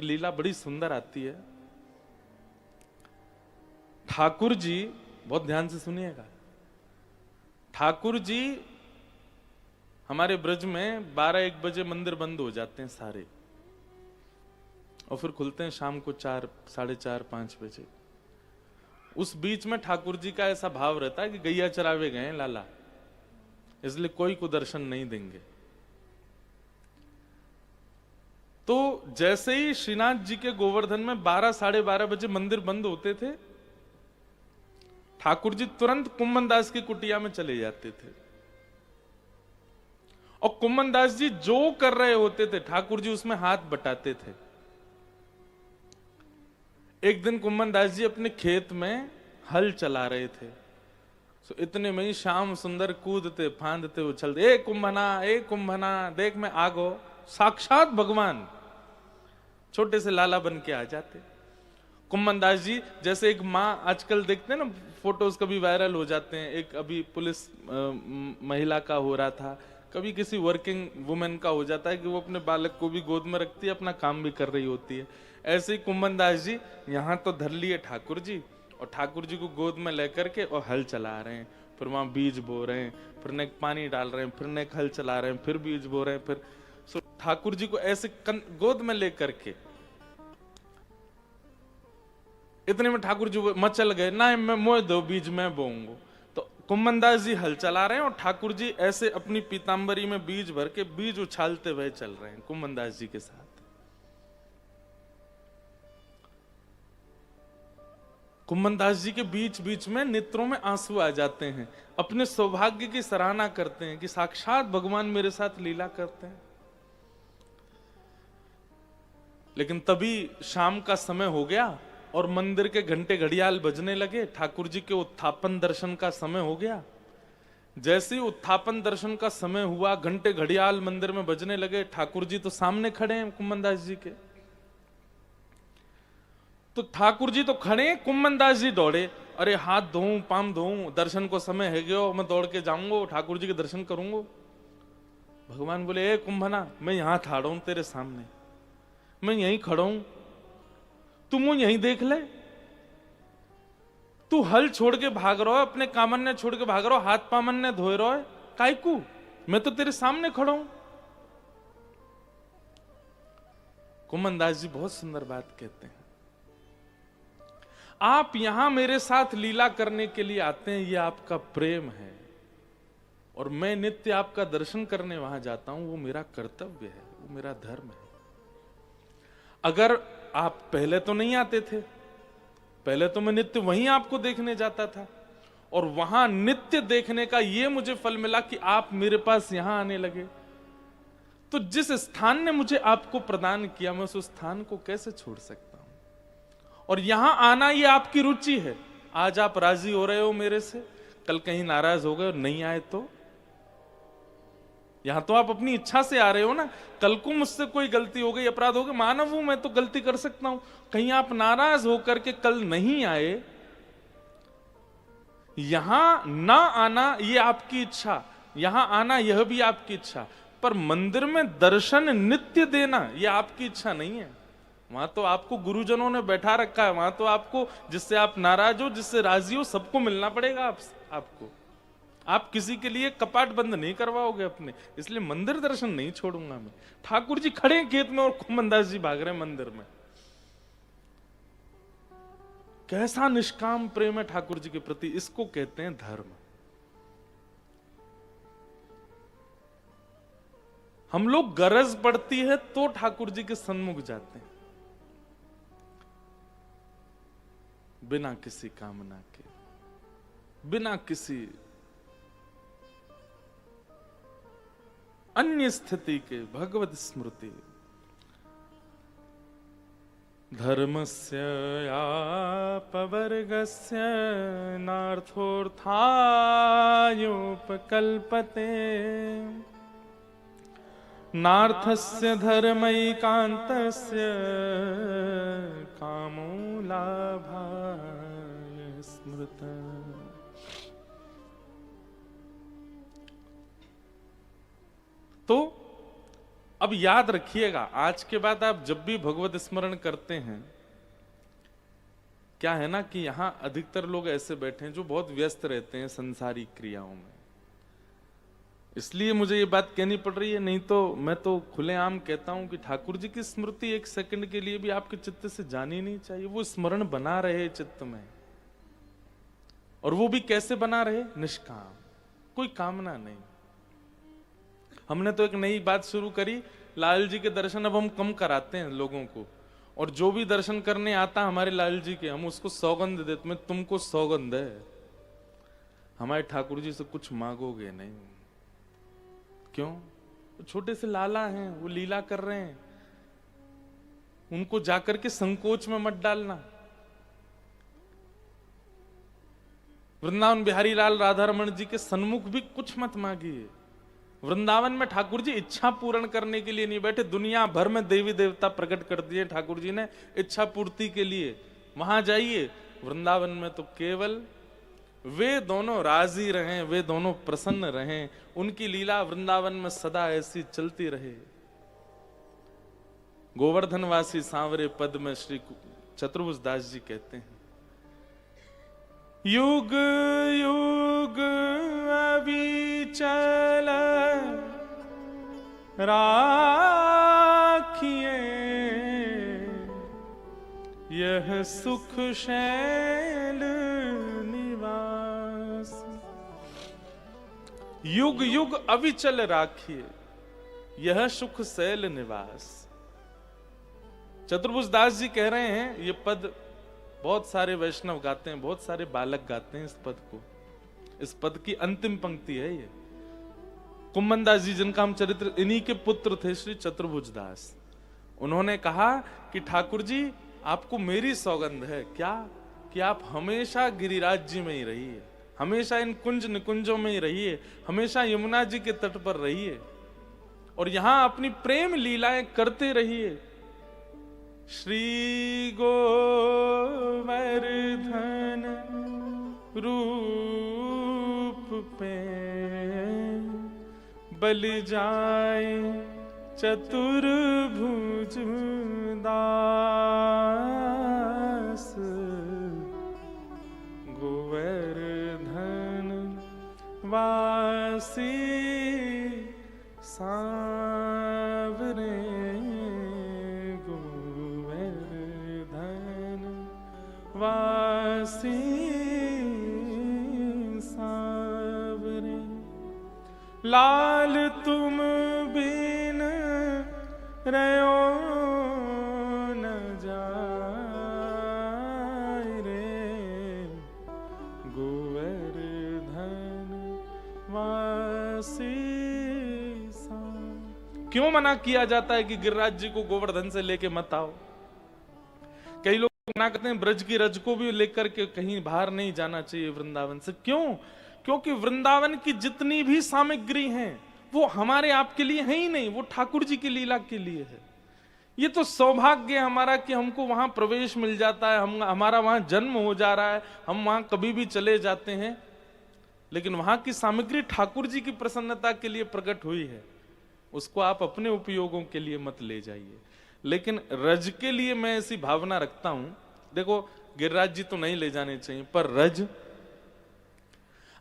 लीला बड़ी सुंदर आती है। ठाकुर जी, बहुत ध्यान से सुनिएगा, ठाकुर जी हमारे ब्रज में 12-1 बजे मंदिर बंद हो जाते हैं सारे, और फिर खुलते हैं शाम को 4, 4:30, 5 बजे। उस बीच में ठाकुर जी का ऐसा भाव रहता है कि गैया चरावे गए लाला, इसलिए कोई को दर्शन नहीं देंगे। तो जैसे ही श्रीनाथ जी के गोवर्धन में 12, 12:30 बजे मंदिर बंद होते थे, ठाकुर जी तुरंत कुम्मन दास की कुटिया में चले जाते थे, और कुम्मन दास जी जो कर रहे होते थे ठाकुर जी उसमें हाथ बटाते थे। एक दिन कुम्मन दास जी अपने खेत में हल चला रहे थे, तो इतने में ही श्याम सुंदर कूदते फांदते उछलते, ए कुंभना देख मैं आगो, साक्षात भगवान छोटे से लाला बन के आ जाते। कुम्मन दास जी जैसे एक माँ, आजकल देखते हैं ना फोटोज कभी वायरल हो जाते हैं, एक अभी पुलिस महिला का हो रहा था, कभी किसी वर्किंग वुमेन का हो जाता है कि वो अपने बालक को भी गोद में रखती है, अपना काम भी कर रही होती है। ऐसे ही कुम्मन दास जी यहाँ तो धर लिए ठाकुर जी, और ठाकुर जी को गोद में लेकर के और हल चला रहे हैं, फिर वहां बीज बो रहे हैं, फिर नेक पानी डाल रहे हैं, फिर नेक हल चला रहे हैं, फिर बीज बो रहे हैं, फिर सो ठाकुर जी को ऐसे गोद में लेकर के, इतने में ठाकुर जी मचल गए, ना मैं मोह दो बीज मैं बोऊंगा। तो कुम्मन दास जी हल चला रहे हैं और ठाकुर जी ऐसे अपनी पीतांबरी में बीज भर के बीज उछालते हुए चल रहे हैं कुम्मन दास जी के साथ। कुम्मन दास जी के बीच बीच में नेत्रों में आंसू आ जाते हैं, अपने सौभाग्य की सराहना करते हैं कि साक्षात भगवान मेरे साथ लीला करते हैं। लेकिन तभी शाम का समय हो गया और मंदिर के घंटे घड़ियाल बजने लगे, ठाकुर जी के उत्थापन दर्शन का समय हो गया। जैसे ही उत्थापन दर्शन का समय हुआ, घंटे घड़ियाल मंदिर में बजने लगे, ठाकुर जी तो सामने खड़े हैं कुम्मन दास जी के। तो ठाकुर जी तो खड़े, कुम्मन दास जी दौड़े, अरे हाथ धोऊं पाम धोऊं, दर्शन को समय है गयो, मैं दौड़ के जाऊंगा ठाकुर जी के दर्शन करूंगा। भगवान बोले, ए कुंभना, मैं यहां खड़ा हूं तेरे सामने, मैं यहीं खड़ा हूं, तू मुझे यहीं देख ले। तू हल छोड़ के भाग रहा है, अपने कामन्ने छोड़ के भाग रहा है, हाथ पामन्ने धोए रहा है, कायकू, मैं तो तेरे सामने खड़ा हूं। कुम्मन दास जी बहुत सुंदर बात कहते हैं, आप यहां मेरे साथ लीला करने के लिए आते हैं, यह आपका प्रेम है, और मैं नित्य आपका दर्शन करने वहां जाता हूं, वो मेरा कर्तव्य है, वो मेरा धर्म है। अगर आप पहले तो नहीं आते थे, पहले तो मैं नित्य वहीं आपको देखने जाता था, और वहां नित्य देखने का ये मुझे फल मिला कि आप मेरे पास यहां आने लगे, तो जिस स्थान ने मुझे आपको प्रदान किया, मैं उस स्थान को कैसे छोड़ सकता हूं। और यहां आना ये आपकी रुचि है, आज आप राजी हो रहे हो मेरे से, कल कहीं नाराज हो गए और नहीं आए तो, यहां तो आप अपनी इच्छा से आ रहे हो ना, कल को मुझसे कोई गलती हो गई, अपराध हो गया, मानव हूं मैं तो गलती कर सकता हूं, कहीं आप नाराज होकर के कल नहीं आए, यहां ना आना ये आपकी इच्छा, यहां आना यह भी आपकी इच्छा, पर मंदिर में दर्शन नित्य देना यह आपकी इच्छा नहीं है। वहां तो आपको गुरुजनों ने बैठा रखा है, वहां तो आपको, जिससे आप नाराज हो जिससे राजी हो, सबको मिलना पड़ेगा आपको, आप किसी के लिए कपाट बंद नहीं करवाओगे अपने, इसलिए मंदिर दर्शन नहीं छोड़ूंगा मैं। ठाकुर जी खड़े हैं खेत में और कुम्मन दास जी भाग रहे हैं मंदिर में। कैसा निष्काम प्रेम है ठाकुर जी के प्रति, इसको कहते हैं धर्म। हम लोग गरज पड़ती है तो ठाकुर जी के सन्मुख जाते हैं, बिना किसी कामना के, बिना किसी अन्य स्थिति के, भगवत स्मृति। धर्मस्य यापवर्गस्य नार्थोऽर्थायोपकल्पते, नार्थस्य धर्मैकान्तस्य कामो लाभाय स्मृतः। तो अब याद रखिएगा, आज के बाद आप जब भी भगवत स्मरण करते हैं, क्या है ना कि यहां अधिकतर लोग ऐसे बैठे हैं जो बहुत व्यस्त रहते हैं संसारी क्रियाओं में, इसलिए मुझे ये बात कहनी पड़ रही है। नहीं तो मैं तो खुलेआम कहता हूं कि ठाकुर जी की स्मृति एक सेकंड के लिए भी आपके चित्त से जानी नहीं चाहिए। वो स्मरण बना रहे चित्त में, और वो भी कैसे बना रहे? निष्काम, कोई कामना नहीं। हमने तो एक नई बात शुरू करी, लाल जी के दर्शन अब हम कम कराते हैं लोगों को, और जो भी दर्शन करने आता हमारे लाल जी के, हम उसको सौगंध देते, मैं तुमको सौगंध है, हमारे ठाकुर जी से कुछ मांगोगे नहीं। क्यों? वो छोटे से लाला हैं, वो लीला कर रहे हैं, उनको जाकर के संकोच में मत डालना। वृंदावन बिहारी लाल राधा रमण जी के सन्मुख भी कुछ मत मांगिए। वृंदावन में ठाकुर जी इच्छा पूर्ण करने के लिए नहीं बैठे, दुनिया भर में देवी देवता प्रकट कर दिए ठाकुर जी ने इच्छा पूर्ति के लिए। वहां जाइए, वृंदावन में तो केवल वे दोनों राजी रहें, वे दोनों प्रसन्न रहें, उनकी लीला वृंदावन में सदा ऐसी चलती रहे। गोवर्धनवासी सांवरे पद में श्री चतुर्भुज दास जी कहते हैं, युग युग अविचल राखिए यह सुख शैल निवास। युग युग अविचल राखिए यह सुख शैल निवास। चतुर्भुज दास जी कह रहे हैं, ये पद बहुत सारे वैष्णव गाते हैं, बहुत सारे बालक गाते हैं इस पद को। इस पद की अंतिम पंक्ति है ये। कुम्मन दास जी, जिनका हम चरित्र, इन्हीं के पुत्र थे श्री चतुर्भुज दास। उन्होंने कहा कि ठाकुर जी आपको मेरी सौगंध है, क्या कि आप हमेशा गिरिराज जी में ही रहिए, हमेशा इन कुंज निकुंजों में ही रहिए, हमेशा यमुना जी के तट पर रहिए, और यहां अपनी प्रेम लीलाएं करते रहिए। श्री गोवर्धन रूप पे बल जाए चतुर्भुज दास। गोवर्धन वासी सांवरे, वासी सांवरे, लाल तुम बिन रहो न जाए रे, गोवर्धन वासी सांवरे। क्यों मना किया जाता है कि गिरिराज जी को गोवर्धन से लेके मत आओ? कई लोग मना करते हैं ब्रज की रज को भी लेकर के कहीं बाहर नहीं जाना चाहिए वृंदावन से। क्यों? क्योंकि वृंदावन की जितनी भी सामग्री हैं वो हमारे आपके लिए है ही नहीं, वो ठाकुर जी की लीला के लिए है। ये तो सौभाग्य है हमारा कि हमको वहां प्रवेश मिल जाता है, हमारा वहां जन्म हो जा रहा है, हम वहां कभी भी चले जाते हैं, लेकिन वहां की सामग्री ठाकुर जी की प्रसन्नता के लिए प्रकट हुई है, उसको आप अपने उपयोगों के लिए मत ले जाइए। लेकिन रज के लिए मैं ऐसी भावना रखता हूं, देखो गिरिराज जी तो नहीं ले जाने चाहिए, पर रज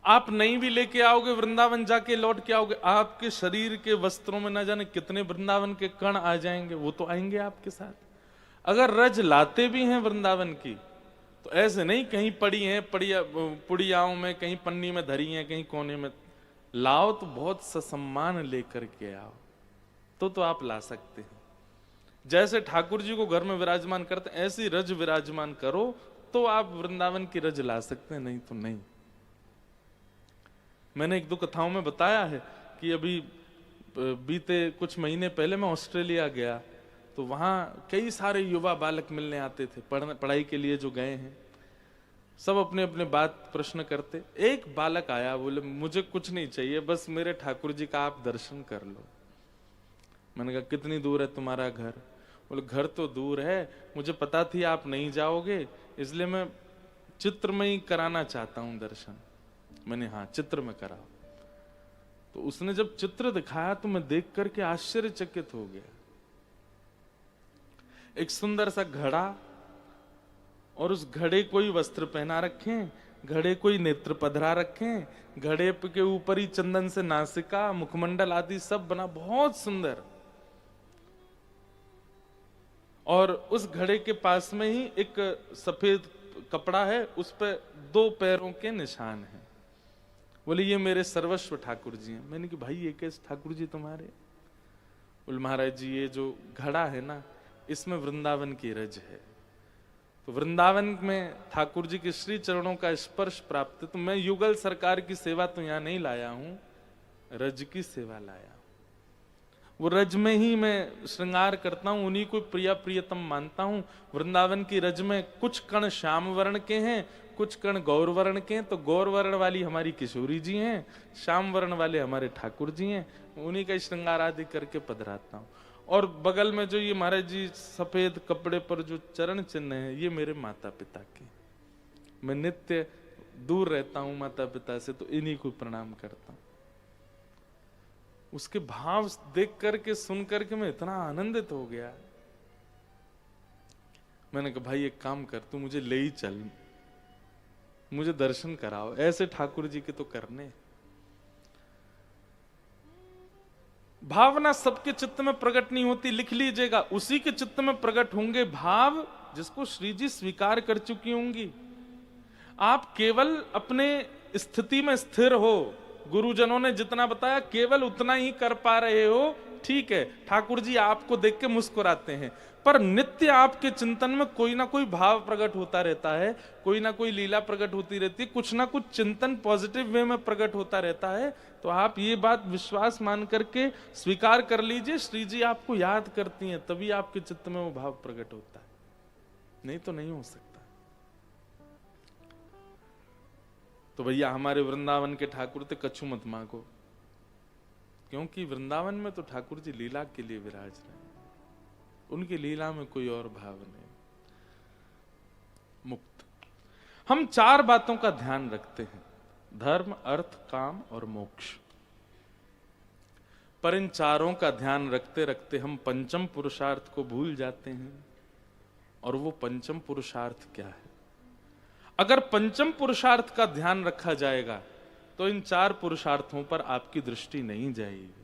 आप नहीं भी लेके आओगे, वृंदावन जाके लौट के आओगे, आपके शरीर के वस्त्रों में न जाने कितने वृंदावन के कण आ जाएंगे, वो तो आएंगे आपके साथ। अगर रज लाते भी हैं वृंदावन की, तो ऐसे नहीं कहीं पड़ी हैं पुड़ियाओं में, कहीं पन्नी में धरी हैं, कहीं कोने में। लाओ तो बहुत ससम्मान लेकर के आओ, तो आप ला सकते हैं। जैसे ठाकुर जी को घर में विराजमान करते ऐसी रज विराजमान करो तो आप वृंदावन की रज ला सकते हैं, नहीं तो नहीं। मैंने एक दो कथाओं में बताया है कि अभी बीते कुछ महीने पहले मैं ऑस्ट्रेलिया गया, तो वहां कई सारे युवा बालक मिलने आते थे, पढ़ाई के लिए जो गए हैं, सब अपने अपने बात प्रश्न करते। एक बालक आया, बोले मुझे कुछ नहीं चाहिए, बस मेरे ठाकुर जी का आप दर्शन कर लो। मैंने कहा कितनी दूर है तुम्हारा घर? बोले घर तो दूर है, मुझे पता थी आप नहीं जाओगे, इसलिए मैं चित्र में ही कराना चाहता हूं दर्शन। मैंने हाँ चित्र में कराओ। तो उसने जब चित्र दिखाया तो मैं देख करके आश्चर्यचकित हो गया। एक सुंदर सा घड़ा, और उस घड़े कोई वस्त्र पहना रखे, घड़े कोई नेत्र पधरा रखे, घड़े के ऊपर ही चंदन से नासिका, मुखमंडल आदि सब बना, बहुत सुंदर। और उस घड़े के पास में ही एक सफेद कपड़ा है, उस पर 2 पैरों के निशान हैं। बोले ये मेरे सर्वस्व ठाकुर जी हैं। मैंने कहा भाई ये कैसे ठाकुर जी तुम्हारे? बोले महाराज जी ये जो घड़ा है ना, इसमें वृंदावन की रज है, तो वृंदावन में ठाकुर जी के श्री चरणों का स्पर्श प्राप्त है, तो मैं युगल सरकार की सेवा तो यहाँ नहीं लाया हूं, रज की सेवा लाया। वो रज में ही मैं श्रृंगार करता हूं, उन्हीं को प्रिया प्रियतम मानता हूं। वृंदावन की रज में कुछ कण श्याम वर्ण के हैं, कुछ कण गौर वर्ण के हैं, तो गौर वर्ण वाली हमारी किशोरी जी हैं, श्याम वर्ण वाले हमारे ठाकुर जी हैं, उन्हीं का श्रृंगार आदि करके पधराता हूं। और बगल में जो ये महाराज जी सफेद कपड़े पर जो चरण चिन्ह है, ये मेरे माता पिता के। मैं नित्य दूर रहता हूं माता पिता से, तो इन्हीं को प्रणाम करता हूं। उसके भाव देख करके सुन करके मैं इतना आनंदित हो गया। मैंने कहा भाई एक काम कर, तू मुझे ले ही चल, मुझे दर्शन कराओ, ऐसे ठाकुर जी के तो करने। भावना सबके चित्त में प्रकट नहीं होती, लिख लीजिएगा, उसी के चित्त में प्रकट होंगे भाव जिसको श्री जी स्वीकार कर चुकी होंगी। आप केवल अपने स्थिति में स्थिर हो, गुरुजनों ने जितना बताया केवल उतना ही कर पा रहे हो, ठीक है, ठाकुर जी आपको देख के मुस्कुराते हैं, पर नित्य आपके चिंतन में कोई ना कोई भाव प्रकट होता रहता है, कोई ना कोई लीला प्रकट होती रहती है, कुछ ना कुछ चिंतन पॉजिटिव वे में प्रकट होता रहता है। तो आप ये बात विश्वास मान करके स्वीकार कर लीजिए, श्री जी आपको याद करती हैं, तभी आपके चित्त में वो भाव प्रकट होता है, नहीं तो नहीं हो सकता। तो भैया हमारे वृंदावन के ठाकुर थे, कछु मत मांगो, क्योंकि वृंदावन में तो ठाकुर जी लीला के लिए विराज रहे हैं, उनकी लीला में कोई और भाव नहीं। मुक्त। हम 4 बातों का ध्यान रखते हैं, धर्म, अर्थ, काम और मोक्ष। पर इन चारों का ध्यान रखते रखते हम पंचम पुरुषार्थ को भूल जाते हैं। और वो पंचम पुरुषार्थ क्या है? अगर पंचम पुरुषार्थ का ध्यान रखा जाएगा तो इन 4 पुरुषार्थों पर आपकी दृष्टि नहीं जाएगी।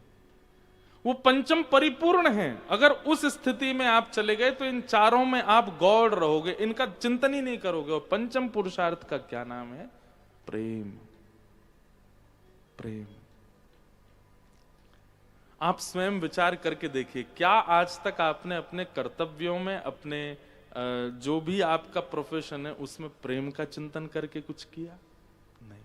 वो पंचम परिपूर्ण है। अगर उस स्थिति में आप चले गए तो इन चारों में आप गौड़ रहोगे, इनका चिंतन ही नहीं करोगे। और पंचम पुरुषार्थ का क्या नाम है? प्रेम। प्रेम। आप स्वयं विचार करके देखिए, क्या आज तक आपने अपने कर्तव्यों में, अपने जो भी आपका प्रोफेशन है उसमें प्रेम का चिंतन करके कुछ किया? नहीं।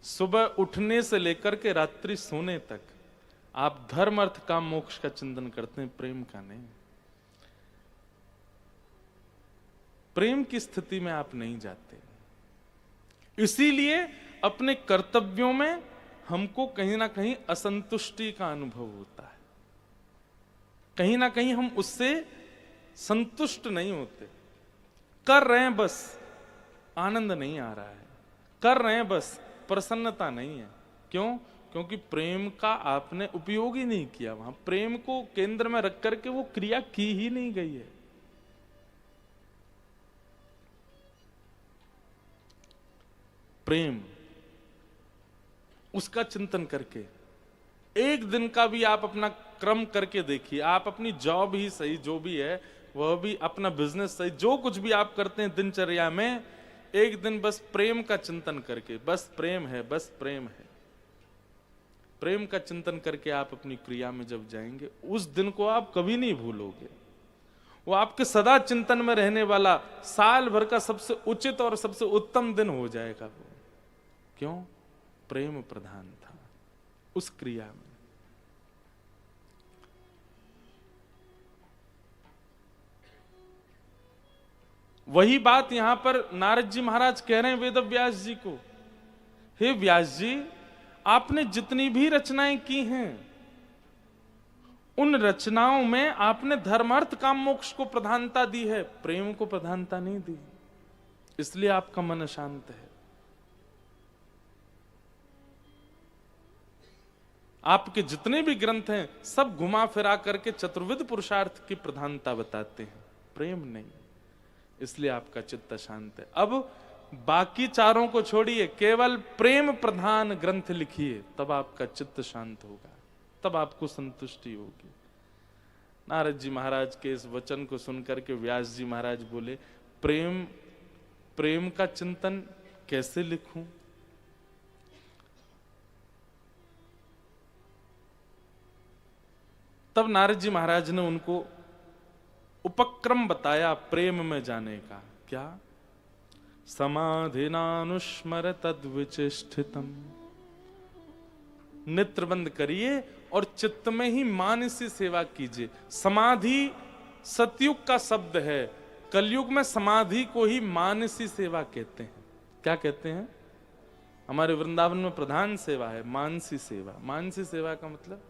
सुबह उठने से लेकर के रात्रि सोने तक आप धर्म, अर्थ, काम, मोक्ष का चिंतन करते हैं, प्रेम का नहीं। प्रेम की स्थिति में आप नहीं जाते। इसीलिए अपने कर्तव्यों में हमको कहीं ना कहीं असंतुष्टि का अनुभव होता है, कहीं ना कहीं हम उससे संतुष्ट नहीं होते। कर रहे हैं बस, आनंद नहीं आ रहा है, कर रहे हैं बस, प्रसन्नता नहीं है। क्यों? क्योंकि प्रेम का आपने उपयोग ही नहीं किया। वहां प्रेम को केंद्र में रख करके वो क्रिया की ही नहीं गई है। प्रेम, उसका चिंतन करके एक दिन का भी आप अपना क्रम करके देखिए। आप अपनी जॉब ही सही, जो भी है वह भी, अपना बिजनेस सही, जो कुछ भी आप करते हैं दिनचर्या में, एक दिन बस प्रेम का चिंतन करके, बस प्रेम है, बस प्रेम है, प्रेम का चिंतन करके आप अपनी क्रिया में जब जाएंगे, उस दिन को आप कभी नहीं भूलोगे। वो आपके सदा चिंतन में रहने वाला साल भर का सबसे उचित और सबसे उत्तम दिन हो जाएगा वो। क्यों? प्रेम प्रधान था उस क्रिया में। वही बात यहां पर नारद जी महाराज कह रहे हैं वेद व्यास जी को, हे व्यास जी, आपने जितनी भी रचनाएं की हैं, उन रचनाओं में आपने धर्मार्थ काम मोक्ष को प्रधानता दी है, प्रेम को प्रधानता नहीं दी, इसलिए आपका मन अशांत है। आपके जितने भी ग्रंथ हैं सब घुमा फिरा करके चतुर्विध पुरुषार्थ की प्रधानता बताते हैं, प्रेम नहीं। इसलिए आपका चित्त शांत है। अब बाकी चारों को छोड़िए, केवल प्रेम प्रधान ग्रंथ लिखिए, तब आपका चित्त शांत होगा, तब आपको संतुष्टि होगी। नारद जी महाराज के इस वचन को सुनकर के व्यास जी महाराज बोले, प्रेम का चिंतन कैसे लिखूं? तब नारद जी महाराज ने उनको उपक्रम बताया प्रेम में जाने का। क्या? समाधिनानुस्मर तद्विचेष्टितम। नेत्र बंद करिए और चित्त में ही मानसी सेवा कीजिए। समाधि सतयुग का शब्द है, कलयुग में समाधि को ही मानसी सेवा कहते हैं। क्या कहते हैं? हमारे वृंदावन में प्रधान सेवा है मानसी सेवा। मानसी सेवा का मतलब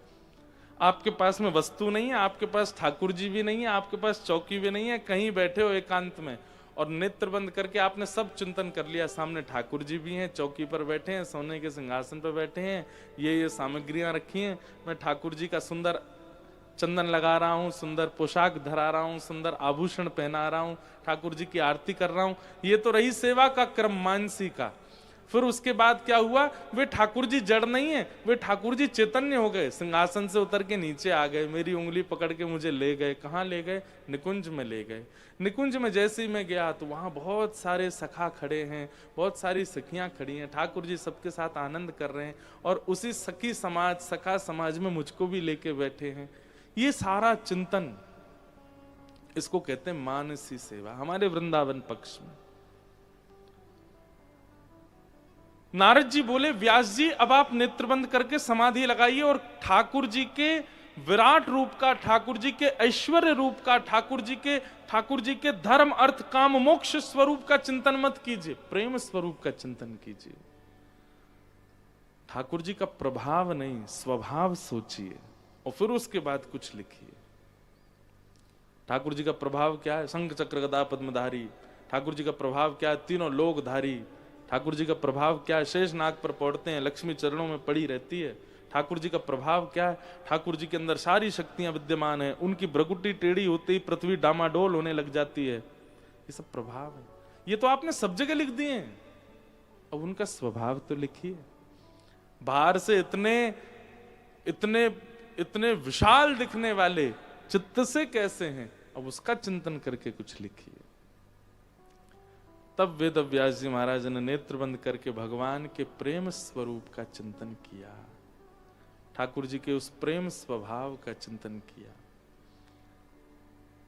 आपके पास में वस्तु नहीं है, आपके पास ठाकुर जी भी नहीं है, आपके पास चौकी भी नहीं है, कहीं बैठे हो एकांत में और नेत्र बंद करके आपने सब चिंतन कर लिया, सामने ठाकुर जी भी हैं, चौकी पर बैठे हैं, सोने के सिंहासन पर बैठे हैं, ये सामग्रियां रखी हैं, मैं ठाकुर जी का सुंदर चंदन लगा रहा हूँ, सुंदर पोशाक धरा रहा हूँ, सुंदर आभूषण पहना रहा हूँ, ठाकुर जी की आरती कर रहा हूँ। ये तो रही सेवा का क्रम मानसी का। फिर उसके बाद क्या हुआ? वे ठाकुर जी जड़ नहीं है, वे ठाकुर जी चैतन्य हो गए, सिंहासन से उतर के नीचे आ गए, मेरी उंगली पकड़ के मुझे ले गए। कहाँ ले गए? निकुंज में ले गए। निकुंज में जैसे ही मैं गया तो वहां बहुत सारे सखा खड़े हैं, बहुत सारी सखियां खड़ी हैं, ठाकुर जी सबके साथ आनंद कर रहे हैं और उसी सखी समाज, सखा समाज में मुझको भी लेके बैठे हैं। ये सारा चिंतन, इसको कहते हैं मानसी सेवा हमारे वृंदावन पक्ष में। नारद जी बोले, व्यास जी अब आप नेत्र बंद करके समाधि लगाइए और ठाकुर जी के विराट रूप का, ठाकुर जी के ऐश्वर्य रूप का, ठाकुर जी के धर्म अर्थ काम मोक्ष स्वरूप का चिंतन मत कीजिए, प्रेम स्वरूप का चिंतन कीजिए। ठाकुर जी का प्रभाव नहीं, स्वभाव सोचिए और फिर उसके बाद कुछ लिखिए। ठाकुर जी का प्रभाव क्या है? शंख चक्र गदा पद्मधारी। ठाकुर जी का प्रभाव क्या है? तीनों लोकधारी। ठाकुर जी का प्रभाव क्या है? शेष नाग पर पौड़ते हैं, लक्ष्मी चरणों में पड़ी रहती है। ठाकुर जी का प्रभाव क्या है? ठाकुर जी के अंदर सारी शक्तियां विद्यमान है, उनकी भ्रकुटी टेढ़ी होते ही पृथ्वी डामाडोल होने लग जाती है। ये सब प्रभाव है। ये तो आपने सब जगह लिख दिए हैं, अब उनका स्वभाव तो लिखिए। बाहर से इतने विशाल दिखने वाले चित्त से कैसे हैं, अब उसका चिंतन करके कुछ लिखिए। तब वेद व्यास जी महाराज ने नेत्र बंद करके भगवान के प्रेम स्वरूप का चिंतन किया, ठाकुर जी के उस प्रेम स्वभाव का चिंतन किया।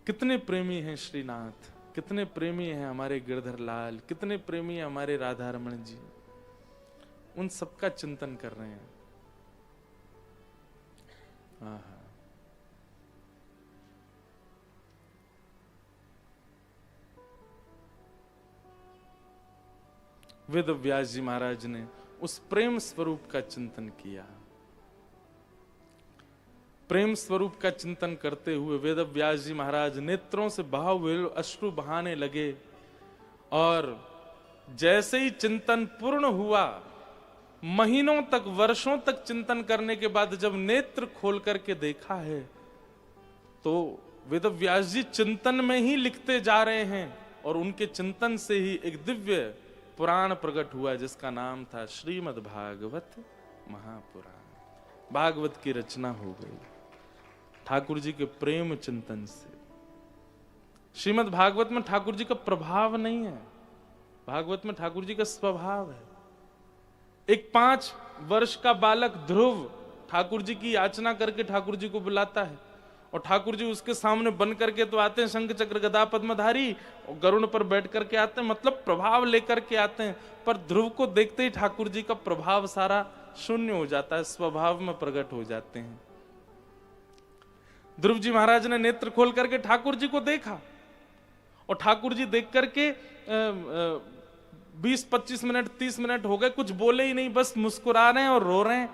कितने प्रेमी हैं श्रीनाथ, कितने प्रेमी हैं हमारे गिरधर लाल, कितने प्रेमी हैं हमारे राधा रमण जी, उन सबका चिंतन कर रहे हैं। वेद व्यास जी महाराज ने उस प्रेम स्वरूप का चिंतन किया। प्रेम स्वरूप का चिंतन करते हुए वेद व्यास जी महाराज नेत्रों से बहाव हुए अश्रु बहाने लगे और जैसे ही चिंतन पूर्ण हुआ, महीनों तक, वर्षों तक चिंतन करने के बाद जब नेत्र खोल करके देखा है तो वेद व्यास जी चिंतन में ही लिखते जा रहे हैं और उनके चिंतन से ही एक दिव्य पुराण प्रकट हुआ जिसका नाम था श्रीमद् भागवत महापुराण। भागवत की रचना हो गई ठाकुर जी के प्रेम चिंतन से। श्रीमद् भागवत में ठाकुर जी का प्रभाव नहीं है, भागवत में ठाकुर जी का स्वभाव है। एक 5 वर्ष का बालक ध्रुव ठाकुर जी की याचना करके ठाकुर जी को बुलाता है और ठाकुर जी उसके सामने बन करके तो आते हैं, शंख चक्र गदा पद्मधारी, और गरुड़ पर बैठ करके आते हैं, मतलब प्रभाव लेकर के आते हैं। पर ध्रुव को देखते ही ठाकुर जी का प्रभाव सारा शून्य हो जाता है, स्वभाव में प्रकट हो जाते हैं। ध्रुव जी महाराज ने नेत्र खोल करके ठाकुर जी को देखा और ठाकुर जी देख करके 20-25 मिनट 30 मिनट हो गए, कुछ बोले ही नहीं, बस मुस्कुरा रहे हैं और रो रहे हैं।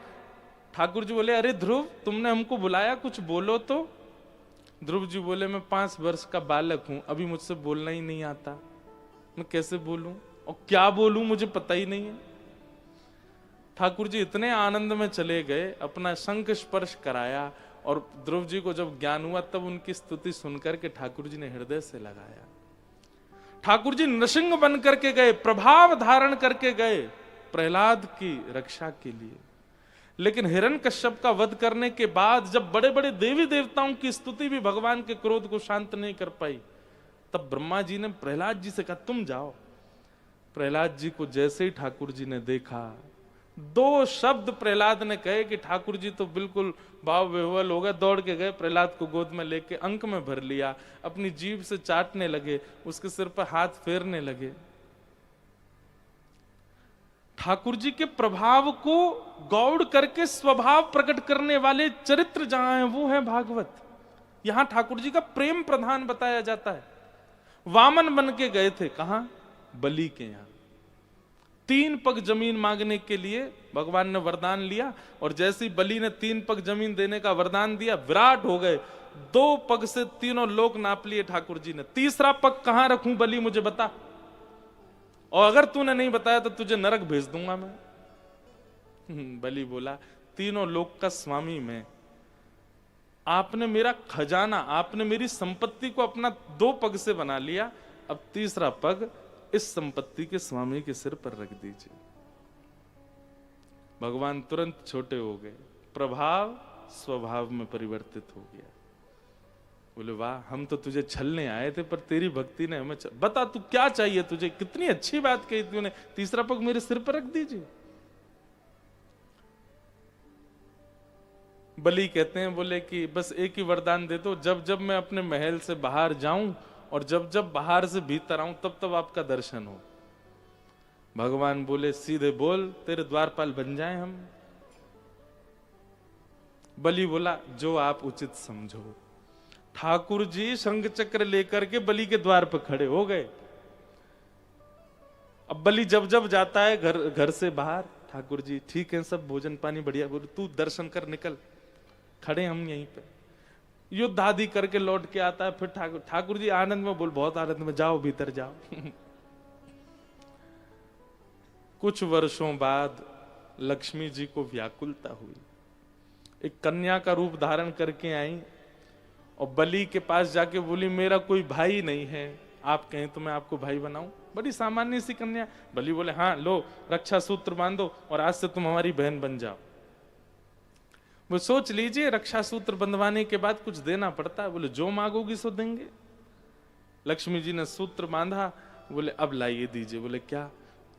ठाकुर जी बोले, अरे ध्रुव, तुमने हमको बुलाया, कुछ बोलो तो। ध्रुव जी बोले, मैं 5 वर्ष का बालक हूं, अभी मुझसे बोलना ही नहीं आता, मैं कैसे बोलूं और क्या बोलूं, मुझे पता ही नहीं है। ठाकुर जी इतने आनंद में चले गए, अपना शंख स्पर्श कराया, और ध्रुव जी को जब ज्ञान हुआ तब उनकी स्तुति सुनकर के ठाकुर जी ने हृदय से लगाया। ठाकुर जी नृसिंह बन करके गए, प्रभाव धारण करके गए प्रहलाद की रक्षा के लिए। लेकिन हिरण्यकश्यप का वध करने के बाद जब बड़े बड़े देवी देवताओं की स्तुति भी भगवान के क्रोध को शांत नहीं कर पाई, तब ब्रह्मा जी ने प्रहलाद जी से कहा तुम जाओ। प्रहलाद जी को जैसे ही ठाकुर जी ने देखा, 2 शब्द प्रहलाद ने कहे कि ठाकुर जी तो बिल्कुल भाव विह्वल हो गए, दौड़ के गए, प्रहलाद को गोद में लेके अंक में भर लिया, अपनी जीभ से चाटने लगे, उसके सिर पर हाथ फेरने लगे। ठाकुर जी के प्रभाव को गौड़ करके स्वभाव प्रकट करने वाले चरित्र जहां हैं वो है भागवत। यहां ठाकुर जी का प्रेम प्रधान बताया जाता है। वामन बन के गए थे कहां? बलि के यहां। 3 पग जमीन मांगने के लिए भगवान ने वरदान लिया, और जैसे ही बलि ने 3 पग जमीन देने का वरदान दिया, विराट हो गए। 2 पग से तीनों लोक नाप लिए ठाकुर जी ने। तीसरा पग कहां रखूं बलि, मुझे बता, और अगर तूने नहीं बताया तो तुझे नरक भेज दूंगा मैं। बलि बोला तीनों लोक का स्वामी मैं, आपने मेरा खजाना, आपने मेरी संपत्ति को अपना 2 पग से बना लिया, अब तीसरा पग इस संपत्ति के स्वामी के सिर पर रख दीजिए। भगवान तुरंत छोटे हो गए, प्रभाव स्वभाव में परिवर्तित हो गया। बोले वाह, हम तो तुझे छलने आए थे, पर तेरी भक्ति ने हमें बता तू क्या चाहिए तुझे, कितनी अच्छी बात कही तूने, तीसरा पग मेरे सिर पर रख दीजिए। बलि कहते हैं, बोले कि बस एक ही वरदान दे दो, जब जब मैं अपने महल से बाहर जाऊं और जब जब बाहर से भीतर आऊं तब तब आपका दर्शन हो। भगवान बोले सीधे बोल, तेरे द्वारपाल बन जाएं हम। बलि बोला जो आप उचित समझो। ठाकुर जी शंख चक्र लेकर के बलि के द्वार पर खड़े हो गए। अब बलि जब जब जाता है घर से बाहर, ठाकुर जी ठीक है, सब भोजन पानी बढ़िया, बोले तू दर्शन कर निकल, खड़े हम यहीं पे। युद्ध आदि करके लौट के आता है, फिर ठाकुर जी आनंद में बोल, बहुत आनंद में, जाओ भीतर जाओ। कुछ वर्षों बाद लक्ष्मी जी को व्याकुलता हुई, एक कन्या का रूप धारण करके आई और बलि के पास जाके बोली मेरा कोई भाई नहीं है, आप कहें तो मैं आपको भाई बनाऊं। बड़ी सामान्य सी कन्या। बलि बोले हाँ लो रक्षा सूत्र बांधो और आज से तुम हमारी बहन बन जाओ। वो सोच लीजिए, रक्षा सूत्र बंधवाने के बाद कुछ देना पड़ता है। बोले जो मांगोगी सो देंगे। लक्ष्मी जी ने सूत्र बांधा, बोले अब लाइए दीजिए। बोले क्या?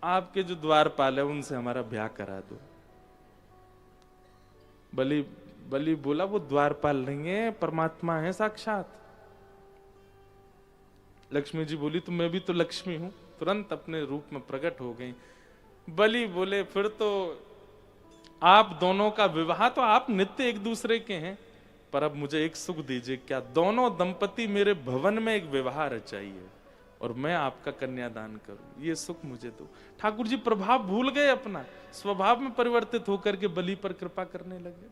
आपके जो द्वारपाल है उनसे हमारा ब्याह करा दो। बलि बोला वो द्वारपाल नहीं है, परमात्मा है साक्षात। लक्ष्मी जी बोली तो मैं भी तो लक्ष्मी हूं, तुरंत अपने रूप में प्रकट हो गई। बलि बोले फिर तो आप दोनों का विवाह, तो आप नित्य एक दूसरे के हैं, पर अब मुझे एक सुख दीजिए, क्या दोनों दंपति मेरे भवन में एक विवाह रचाइए और मैं आपका कन्यादान करूं, ये सुख मुझे दो। ठाकुर जी प्रभाव भूल गए, अपना स्वभाव में परिवर्तित होकर के बलि पर कृपा करने लगे।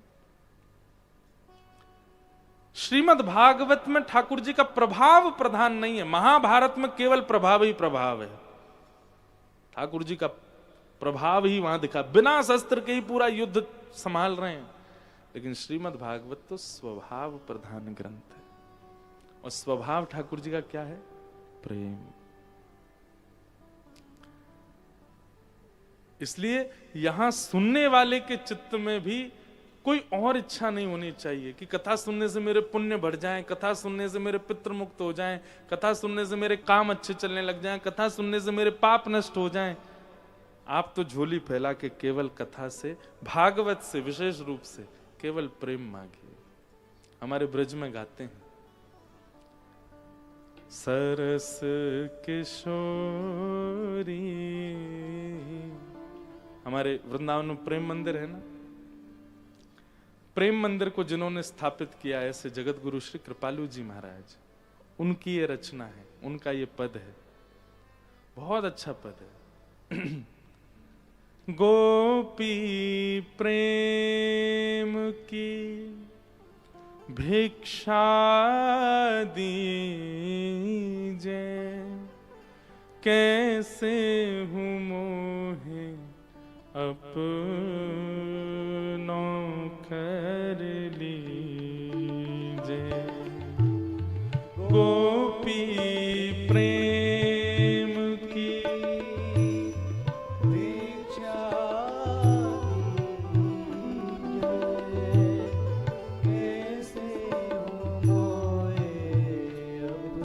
श्रीमद् भागवत में ठाकुर जी का प्रभाव प्रधान नहीं है। महाभारत में केवल प्रभाव ही प्रभाव है। ठाकुर जी का प्रभाव ही वहां दिखा, बिना शस्त्र के ही पूरा युद्ध संभाल रहे हैं। लेकिन श्रीमद् भागवत तो स्वभाव प्रधान ग्रंथ है, और स्वभाव ठाकुर जी का क्या है? प्रेम। इसलिए यहां सुनने वाले के चित्त में भी कोई और इच्छा नहीं होनी चाहिए कि कथा सुनने से मेरे पुण्य बढ़ जाएं, कथा सुनने से मेरे पितृ मुक्त हो जाएं, कथा सुनने से मेरे काम अच्छे चलने लग जाएं, कथा सुनने से मेरे पाप नष्ट हो जाएं। आप तो झोली फैला के केवल कथा से, भागवत से विशेष रूप से केवल प्रेम मांगिए। हमारे ब्रज में गाते हैं, सरस किशोरी। हमारे वृंदावन में प्रेम मंदिर है ना, प्रेम मंदिर को जिन्होंने स्थापित किया ऐसे जगत गुरु श्री कृपालु जी महाराज, उनकी ये रचना है, उनका ये पद है, बहुत अच्छा पद है। गोपी प्रेम की भिक्षा दीजे, कैसे हूँ मोहे अपना गोपी प्रेम की भिक्षा कैसे मोए अब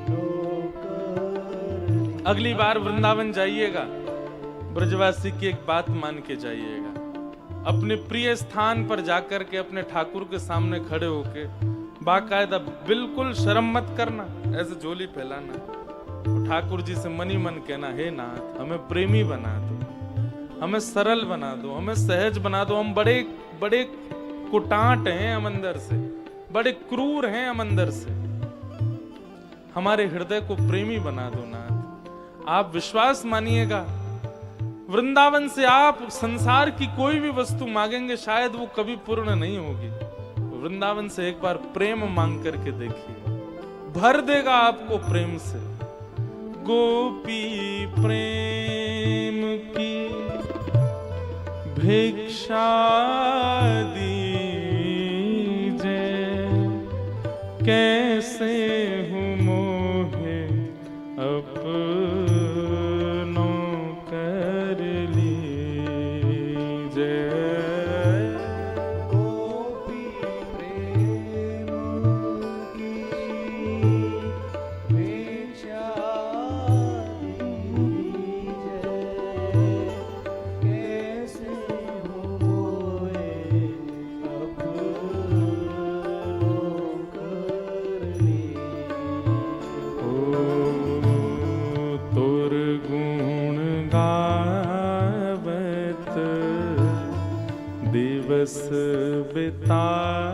नौकर। अगली बार वृंदावन जाइएगा, ब्रजवासी की एक बात मान के जाइएगा। अपने प्रिय स्थान पर जाकर के अपने ठाकुर के सामने खड़े होके बाकायदा बिल्कुल शर्म मत करना, ऐसे झोली फैलाना, ठाकुर जी से मनी मन कहना, हे नाथ हमें प्रेमी बना दो, हमें सरल बना दो, हमें सहज बना दो। हम बड़े बड़े कुटाट हैं हम अंदर से, बड़े क्रूर हैं हम अंदर से, हमारे हृदय को प्रेमी बना दो नाथ। आप विश्वास मानिएगा, वृंदावन से आप संसार की कोई भी वस्तु मांगेंगे शायद वो कभी पूर्ण नहीं होगी। वृंदावन से एक बार प्रेम मांग करके देखिए, भर देगा आपको प्रेम से। गोपी प्रेम की भिक्षा दीजिए, कैसे हूँ मोहे अपनों कर लीजिए। गोपी प्रेम की भिक्षा दीजिए, कैसे हो मोए अपनों कर लीजिए। तुर गुण गावत दिवस बितावत,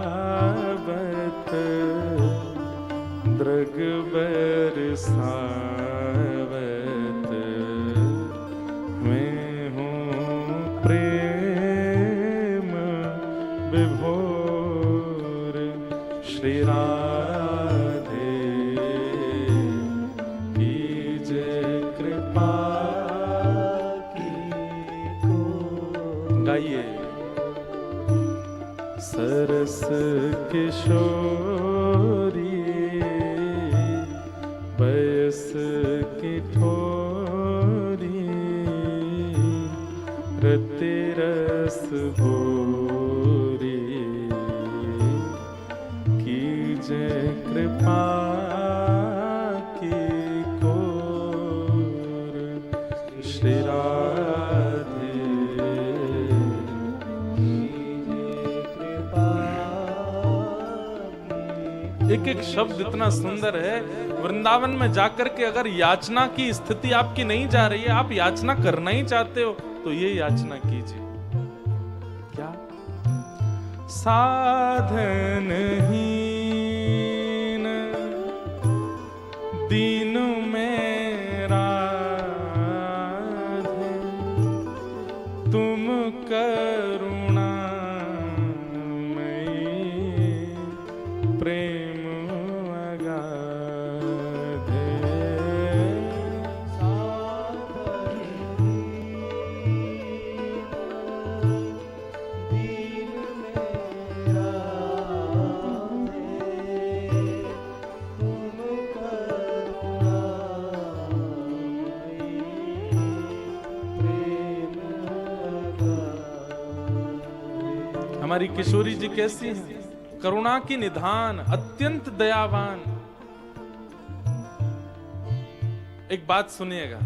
दृग बरसावत, मैं हूँ प्रेम विभोर श्री राधे कीजय कृपा की को। गाइए। सरस किशोरी बयस की ठोरी, रति रस भोरी, कीजय कृपा की कोर श्री राधे। एक एक शब्द इतना सुंदर है। वृंदावन में जाकर के अगर याचना की स्थिति आपकी नहीं जा रही है, आप याचना करना ही चाहते हो, तो ये याचना कीजिए। क्या? साधनहीन दीन में राधे, तुम करुणामयी प्रेम हमारी किशोरी जी कैसी हैं? करुणा की निधान, अत्यंत दयावान। एक बात सुनिएगा,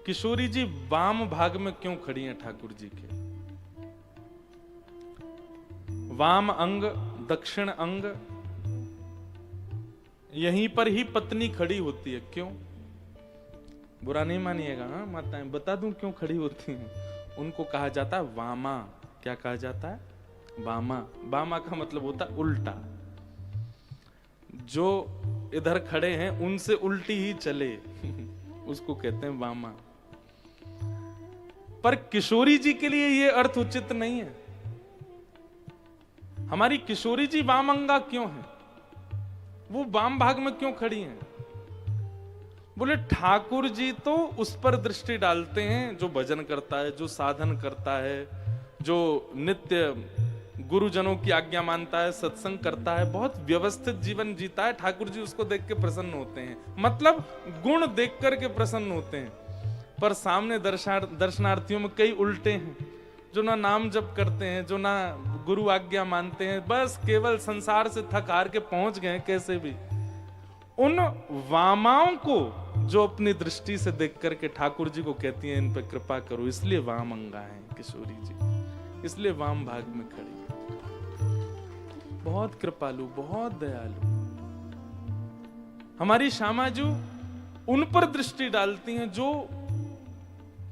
किशोरी जी वाम भाग में क्यों खड़ी हैं ठाकुर जी के? वाम अंग, दक्षिण अंग, यहीं पर ही पत्नी खड़ी होती है। क्यों? बुरा नहीं मानिएगा हाँ माताएं, बता दूं क्यों खड़ी होती हैं। उनको कहा जाता है वामा। क्या कहा जाता है? वामा। वामा का मतलब होता है उल्टा। जो इधर खड़े हैं उनसे उल्टी ही चले उसको कहते हैं वामा। पर किशोरी जी के लिए यह अर्थ उचित नहीं है। हमारी किशोरी जी वामंगा क्यों है? वो वाम भाग में क्यों खड़ी हैं? बोले ठाकुर जी तो उस पर दृष्टि डालते हैं जो भजन करता है, जो साधन करता है, जो नित्य गुरुजनों की आज्ञा मानता है, सत्संग करता है, बहुत व्यवस्थित जीवन जीता है, ठाकुर जी उसको देख के प्रसन्न होते हैं, मतलब गुण देख करके प्रसन्न होते हैं। पर सामने दर्शनार्थियों में कई उल्टे हैं, जो ना नाम जप करते हैं, जो ना गुरु आज्ञा मानते हैं, बस केवल संसार से थक हार के पहुंच गए कैसे भी। उन वामाओं को जो अपनी दृष्टि से देख करके ठाकुर जी को कहती हैं इन पे कृपा करो, इसलिए वाम अंगा है किशोरी जी, इसलिए वाम भाग में खड़ी है। बहुत कृपालु, बहुत दयालु हमारी श्यामा जी उन पर दृष्टि डालती हैं जो,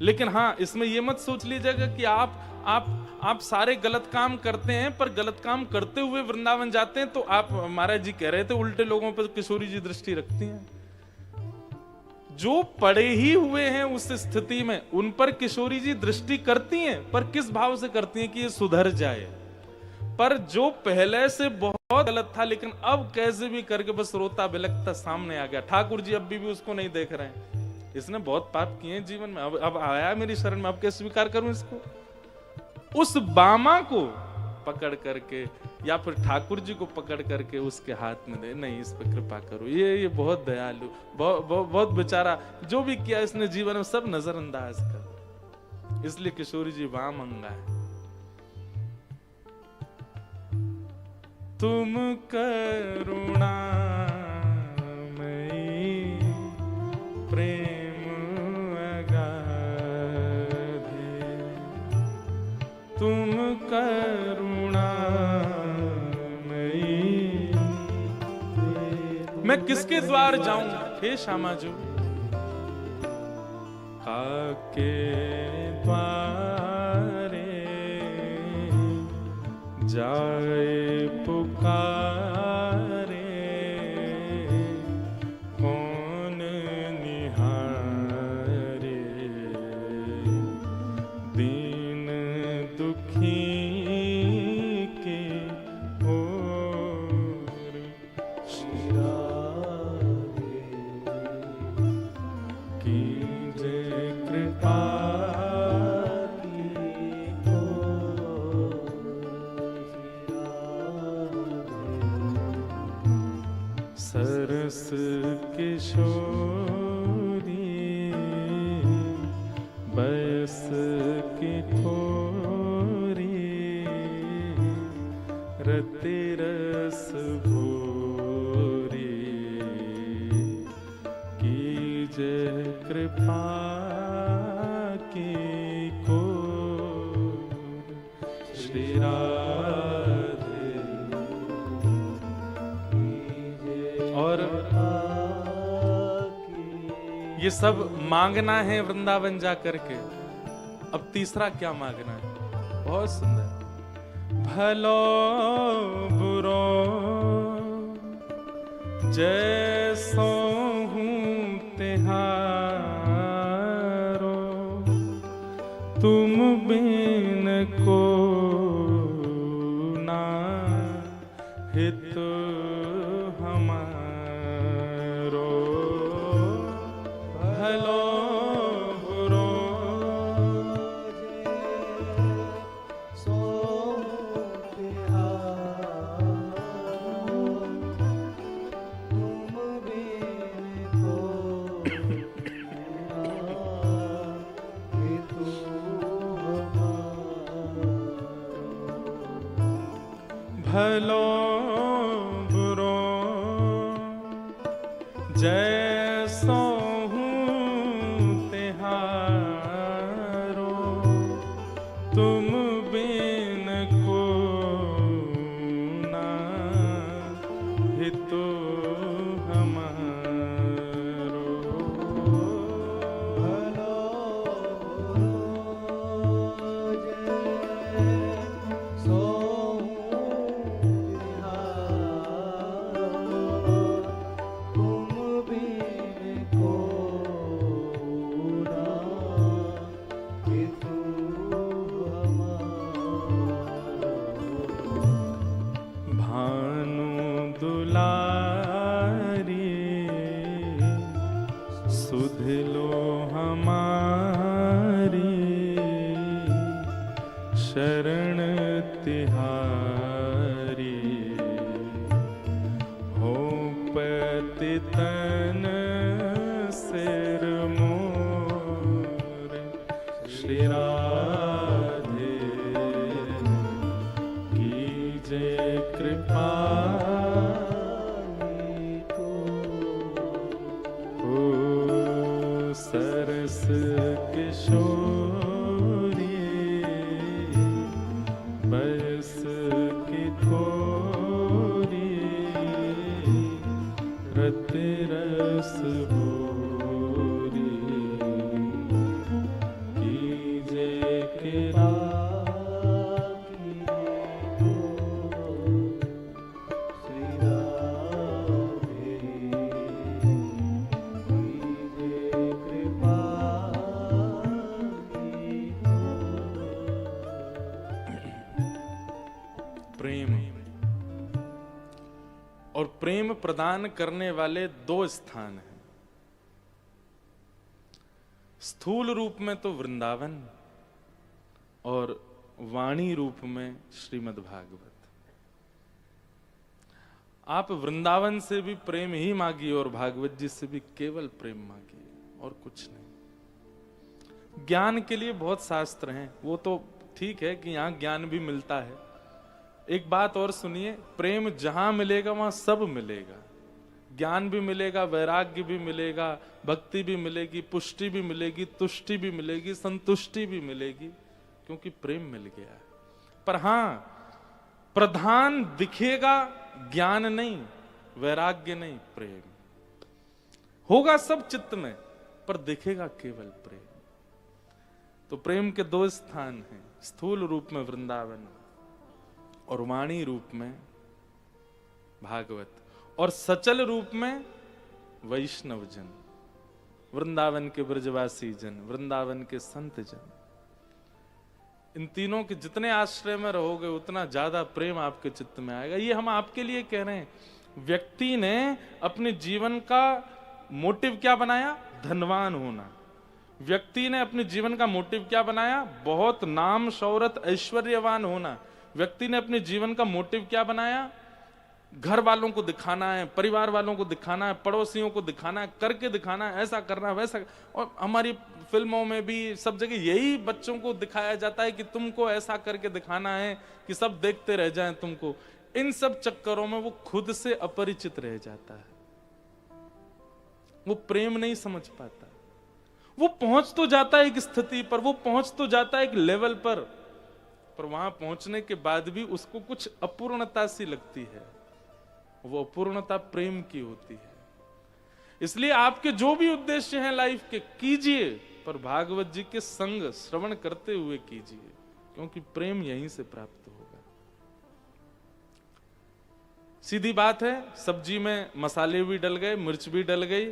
लेकिन हाँ इसमें यह मत सोच लीजिएगा कि आप सारे गलत काम करते हैं, पर गलत काम करते हुए वृंदावन जाते हैं तो आप, महाराज जी कह रहे थे, उल्टे लोगों पर किशोरी जी दृष्टि रखती हैं। जो पड़े ही हुए हैं उस स्थिति में उन पर किशोरी जी दृष्टि करती हैं, पर किस भाव से करती हैं कि ये सुधर जाए। पर जो पहले से बहुत गलत था लेकिन अब कैसे भी करके बस रोता बिलखता सामने आ गया, ठाकुर जी अब भी उसको नहीं देख रहे हैं, इसने बहुत पाप किए हैं जीवन में, अब आया मेरी शरण में, अब कैसे स्वीकार करूं इसको। उस बामा को पकड़ करके या फिर ठाकुर जी को पकड़ करके उसके हाथ में दे, नहीं इस पे कृपा करो, ये बहुत दयालु, बहुत बेचारा, जो भी किया इसने जीवन में सब नजरअंदाज कर, इसलिए किशोरी जी वाम अंगा है। तुम करुणा मई प्रेम अगाधे, तुम करुणा मई, मैं किसके द्वार जाऊं हे श्यामा जी, काके द्वारे जाए पुकारे, कौन निहारे दीन दुखी के ओर, कीजे कृपा सरस किशोरी बयस की ठोरी, रति रस भोरी, कीजे कृपा की को, श्री राधे। और ये सब मांगना है वृंदावन जा करके, अब तीसरा क्या मांगना है, बहुत सुंदर, भलो बुरो जैसो हूं तिहारो, तुम बिन को ना हित हमारो, भलो बुरो सो तिहारो, तुम बिन को हेतु हमारो, भलो बुरो जैसो हूं तिहारो, तुम बिन को ना हितो हमारो, भलो सो तिहारो, तुम बिन तन सिर मोर श्री राधे कीजे कृपा ओ सरस किशोरी बरस की थोरी रत रस भोरी कीजे कृपा श्री राधे कीजे कृपा प्रेम और प्रेम प्रदान करने वाले दो स्थान हैं। स्थूल रूप में तो वृंदावन और वाणी रूप में श्रीमद् भागवत। आप वृंदावन से भी प्रेम ही मांगिए और भागवत जी से भी केवल प्रेम मांगिए और कुछ नहीं। ज्ञान के लिए बहुत शास्त्र हैं, वो तो ठीक है कि यहाँ ज्ञान भी मिलता है। एक बात और सुनिए, प्रेम जहां मिलेगा वहां सब मिलेगा। ज्ञान भी मिलेगा, वैराग्य भी मिलेगा, भक्ति भी मिलेगी, पुष्टि भी मिलेगी, तुष्टि भी मिलेगी, संतुष्टि भी मिलेगी, क्योंकि प्रेम मिल गया है। पर हां, प्रधान दिखेगा ज्ञान नहीं, वैराग्य नहीं, प्रेम होगा सब चित्त में, पर दिखेगा केवल प्रेम। तो प्रेम के दो स्थान हैं, स्थूल रूप में वृंदावन और वाणी रूप में भागवत, और सचल रूप में वैष्णव जन, वृंदावन के ब्रजवासी जन, वृंदावन के संत जन। इन तीनों के जितने आश्रय में रहोगे उतना ज्यादा प्रेम आपके चित्त में आएगा। ये हम आपके लिए कह रहे हैं। व्यक्ति ने अपने जीवन का मोटिव क्या बनाया? धनवान होना। व्यक्ति ने अपने जीवन का मोटिव क्या बनाया? बहुत नाम शौहरत ऐश्वर्यवान होना। व्यक्ति ने अपने जीवन का मोटिव क्या बनाया? घर वालों को दिखाना है, परिवार वालों को दिखाना है, पड़ोसियों को दिखाना है, करके दिखाना है, ऐसा करना है, वैसा। और हमारी फिल्मों में भी सब जगह यही बच्चों को दिखाया जाता है कि तुमको ऐसा करके दिखाना है कि सब देखते रह जाएं तुमको। इन सब चक्करों में वो खुद से अपरिचित रह जाता है, वो प्रेम नहीं समझ पाता। वो पहुंच तो जाता है एक स्थिति पर, वो पहुंच तो जाता है एक लेवल पर वहां पहुंचने के बाद भी उसको कुछ अपूर्णता सी लगती है। वो अपूर्णता प्रेम की होती है। इसलिए आपके जो भी उद्देश्य हैं लाइफ के, कीजिए, पर भागवत जी के संग श्रवण करते हुए कीजिए, क्योंकि प्रेम यहीं से प्राप्त होगा। सीधी बात है, सब्जी में मसाले भी डल गए, मिर्च भी डल गई,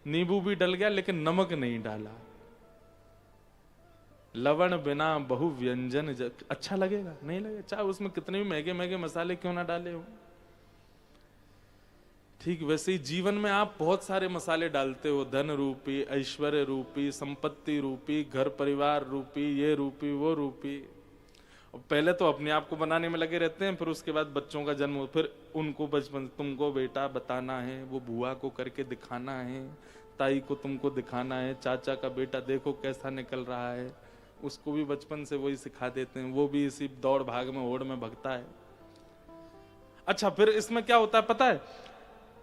नींबू भी डल गया, लेकिन नमक नहीं डाला। लवण बिना बहु व्यंजन अच्छा लगेगा? नहीं लगेगा, चाहे उसमें कितने भी महंगे महंगे मसाले क्यों ना डाले हो। ठीक वैसे ही जीवन में आप बहुत सारे मसाले डालते हो, धन रूपी, ऐश्वर्य रूपी, संपत्ति रूपी, घर परिवार रूपी, ये रूपी, वो रूपी। और पहले तो अपने आप को बनाने में लगे रहते हैं, फिर उसके बाद बच्चों का जन्म हो, फिर उनको बचपन तुमको बेटा बताना है, वो बुआ को करके दिखाना है, ताई को तुमको दिखाना है, चाचा का बेटा देखो कैसा निकल रहा है, उसको भी बचपन से वही सिखा देते हैं, वो भी इसी दौड़ भाग में होड़ में भगता है। अच्छा, फिर इसमें क्या होता है पता है?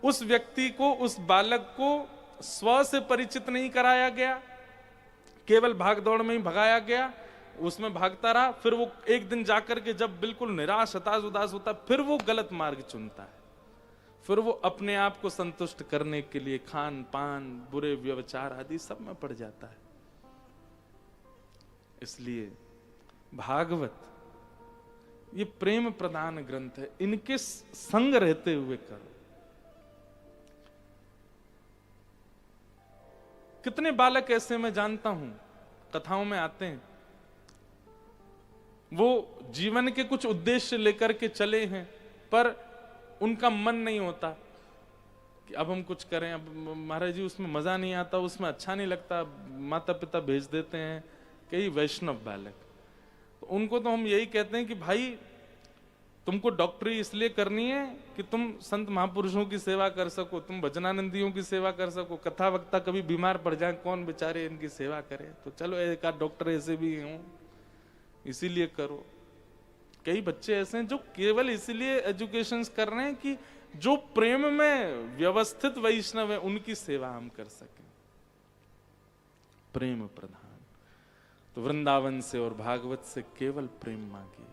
उस व्यक्ति को, उस बालक को स्व से परिचित नहीं कराया गया, केवल भाग दौड़ में ही भगाया गया, उसमें भागता रहा। फिर वो एक दिन जाकर के जब बिल्कुल निराश, हताश, उदास होता, फिर वो गलत मार्ग चुनता है। फिर वो अपने आप को संतुष्ट करने के लिए खान पान, बुरे व्यवचार आदि सब में पड़ जाता है। इसलिए भागवत ये प्रेम प्रदान ग्रंथ है, इनके संग रहते हुए करो। कितने बालक ऐसे मैं जानता हूं, कथाओं में आते हैं, वो जीवन के कुछ उद्देश्य लेकर के चले हैं, पर उनका मन नहीं होता कि अब हम कुछ करें, अब महाराज जी उसमें मजा नहीं आता, उसमें अच्छा नहीं लगता, माता पिता भेज देते हैं। कई वैष्णव बालक, तो उनको तो हम यही कहते हैं कि भाई तुमको डॉक्टरी इसलिए करनी है कि तुम संत महापुरुषों की सेवा कर सको, तुम भजनानंदियों की सेवा कर सको, कथा वक्ता कभी बीमार पड़ जाए कौन बेचारे इनकी सेवा करे, तो चलो एक आध डॉक्टर ऐसे भी हों इसीलिए करो। कई बच्चे ऐसे हैं जो केवल इसीलिए एजुकेशन कर रहे हैं कि जो प्रेम में व्यवस्थित वैष्णव है उनकी सेवा हम कर सकें, प्रेम प्रधान। तो वृंदावन से और भागवत से केवल प्रेम मांगिए।